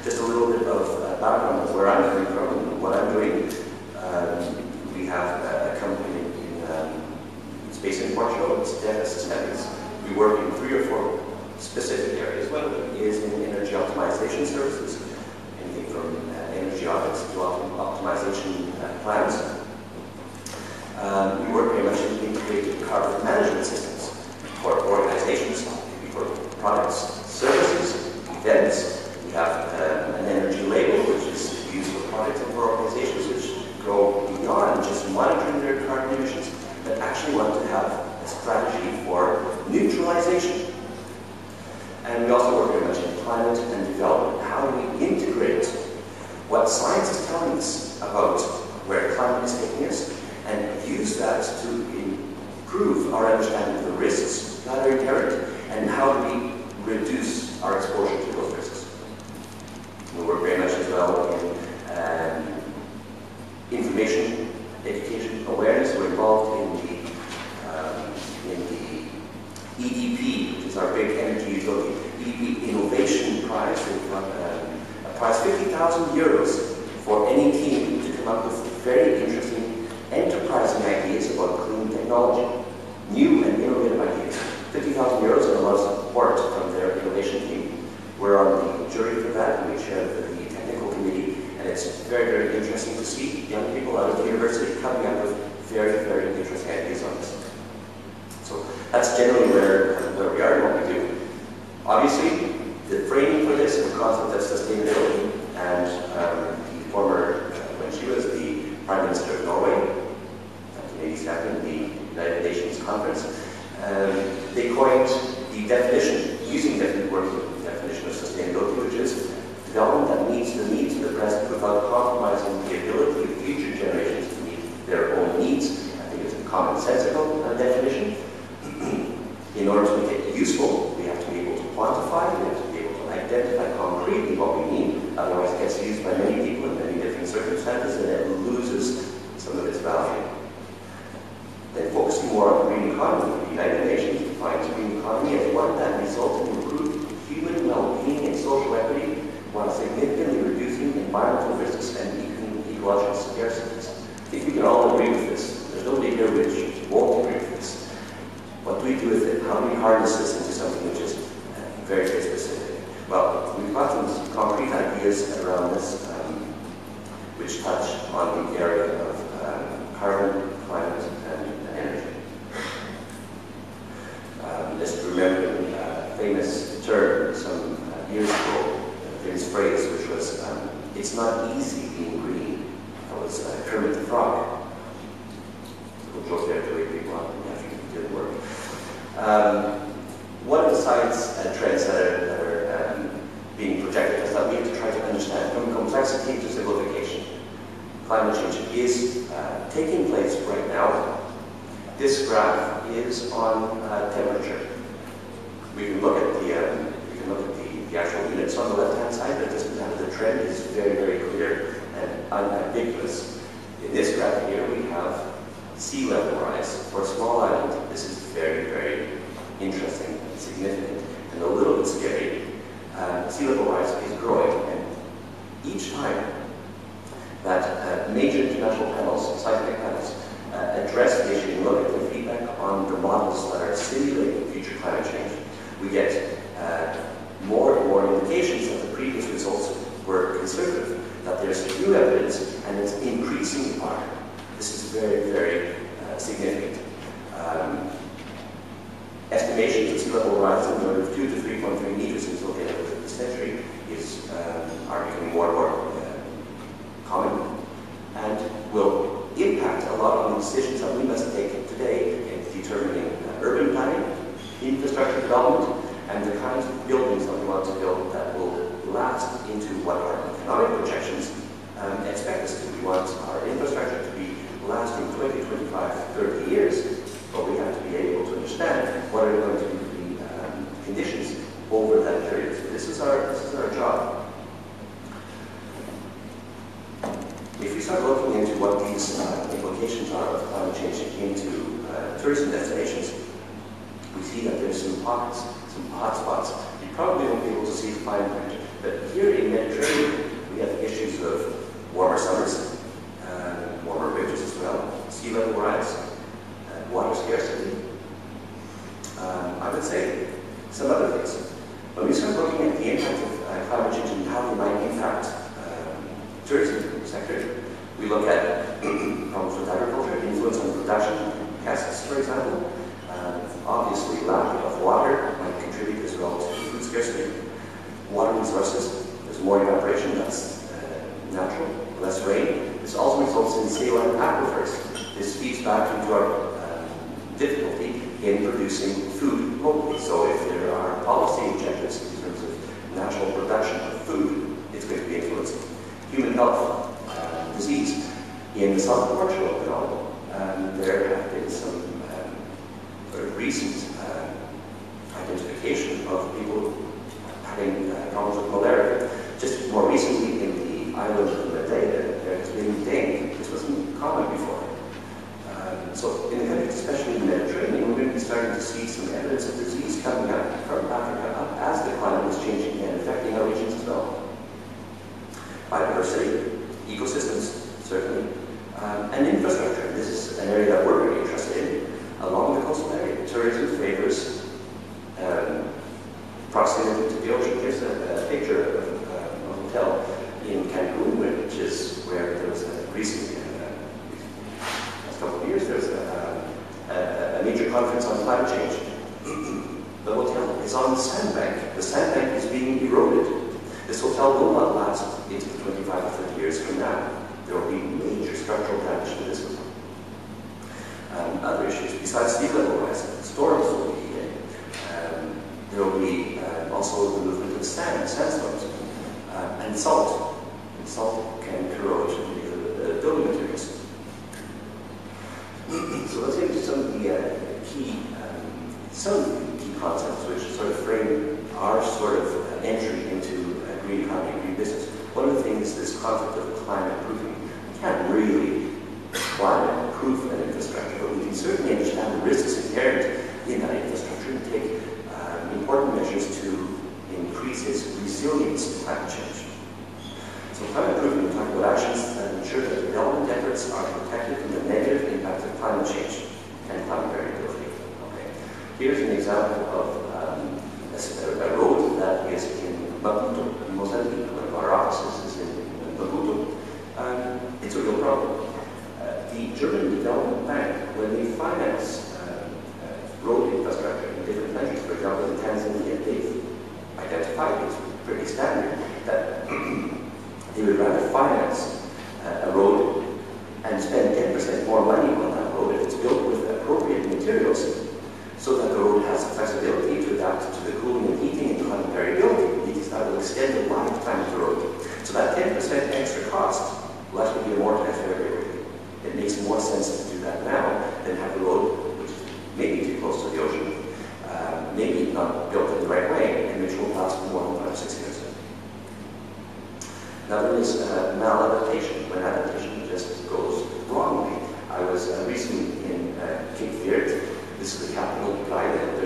Just a little bit of background of where I'm coming from and what I'm doing. We have a company it's based in Portugal, it's Data Systems. We work in 3 or 4 specific areas. One of them is in energy optimization services, anything from energy audits to optimization plans. We work very much in integrated carbon management systems for organizations, for products, services, events. We have an energy label, which is used for products and for organizations which go beyond just monitoring their carbon emissions, but actually want to have a strategy for neutralization. And we also work very much in climate and development. How do we integrate what science is telling us about where climate is taking us and use that to improve our understanding of the risks that are inherent and how do we reduce our exposure to those risks. We work very much as well in information, education, awareness. We're involved in the EDP, which is our big energy utility, EDP Innovation Prize. We've got a prize, 50,000 euros for any team to come up with very interesting enterprising ideas about clean technology, new and innovative ideas. 50,000 euros and a lot of support from their innovation team. We're on the jury for that, and we chair the technical committee, and it's very, very interesting to see young people out of the university coming up with very, very interesting ideas on this. So that's generally where we are and what we do. Obviously, the framing for this is the concept of sustainability, and the former, when she was the Prime Minister of Norway, 1987, the United Nations Conference, they coined the definition, using the working definition of sustainability, which is development that meets the needs of the present without compromising the ability of future generations to meet their own needs. I think it's a commonsensical definition. In order to make it useful, we have to be able to quantify, we have to be able to identify concretely what we mean. Otherwise, it gets used by many people in many different circumstances and it loses some of its value. Then focusing more on green economy, the United Nations defines green economy as one that results in improved human well-being and social equity while significantly reducing environmental risks and ecological scarcities. I think we can all agree with this. There's nobody here which won't agree with this. What do we do with it? How do we harness this into something which is very, very specific? Well, we've got some concrete ideas around this, which touch on the area of carbon, climate, and energy. Let's remember a famous term some years ago, a famous phrase, which was, it's not easy being green. That was Kermit the Frog. So we'll go there to wake people up and actually do the work. One of the science trends that are being projected is that we have to try to understand from complexity to simplification. Climate change is taking place right now. This graph is on temperature. We can look at the actual units on the left-hand side, but the trend is very, very clear and unambiguous. In this graph here, we have sea level rise for a small island. This is very, very interesting and significant and a little bit scary. Sea level rise is growing, and each time that major international panels, scientific panels, address the issue and look at the feedback on the models that are simulating future climate change, we get more and more indications that the previous results were conservative, that there's new evidence and it's increasing in power. This is very, very significant. Estimations of sea level rise in the order of 2 to 3.3 meters until the end of the century are becoming more and more common and will impact a lot on the decisions that we must take today in determining urban planning, infrastructure development, and the kinds of buildings that we want to build that will last into what our economic projections expect us to. We want our infrastructure to be lasting 20, 25, 30 years, but we have to be able to understand what are going to be the conditions over that period. So this is our job. If we start looking into what these implications are of climate change into tourism destinations, we see that there's some pockets, some hot spots. You probably won't be able to see the fine print, But here in Mediterranean, we have issues of warmer summers, warmer winters as well, sea level rise, water scarcity. I would say some other things. When we start looking at the impact of climate change and how they might impact tourism sector, we look at problems with agriculture, influence on production, pests, for example. Obviously, lack of water might contribute as well to food scarcity. Water resources, there's more evaporation, that's natural, less rain. This also results in saline aquifers. This feeds back into our difficulty in producing food locally. So if there are policy objectives in terms of natural production of food, it's going to be influencing human health, disease. In the south of Portugal, there have been some recent identification of people having problems with malaria. Just more recently in the island of Madeira, there has been dengue. This wasn't common before. So in the countries, especially in the Mediterranean, we're going to be starting to see some evidence of disease coming up from Africa up as the climate is changing and affecting our regions as well. Biodiversity, ecosystems, certainly, and infrastructure. This is an area that we're very interested in. Along the coastal area, tourism favors proximity to the ocean. Here's a picture of a hotel in Cancun, which is where there was a recent, last couple of years, there was a major conference on climate change. The hotel is on the sandbank. The sandbank is being eroded. This hotel will not last into the 25 to 30 years from now. There will be major structural damage to this hotel. Other issues, besides sea level rise, storms will be in. There will be also the movement of sandstorms, and salt. And salt can corrode building materials. So let's get into some of the key concepts which sort of frame our sort of entry into green economy, green business. One of the things is this concept of climate proofing. We can't really climate proof an infrastructure, but we can certainly understand the risks inherent in that infrastructure and take important measures to increase its resilience to climate change. So climate proofing, we're talking about actions that ensure that development efforts are protected from the negative impact of climate change and climate variability. Okay. Here's an example of a road that is in Maputo, in Mozambique. One of our offices is in Maputo. It's a real problem. The German Development Bank, when they finance road infrastructure in different countries, for example in Tanzania, they've identified, it's pretty standard, that they would rather finance a road and spend 10% more money on that road if it's built with appropriate materials, so that the road has the flexibility to adapt to the cooling and heating and climate variability. That will extend the lifetime of the road. So that 10% extra cost will actually be amortized very quickly. It makes more sense to do that now than have the road, which may be too close to the ocean, maybe not built in the right way, and which will last for more than 5 or 6 years. Now there is maladaptation, when adaptation just goes wrongly. I was recently in Cape Verde. This is the capital of the island.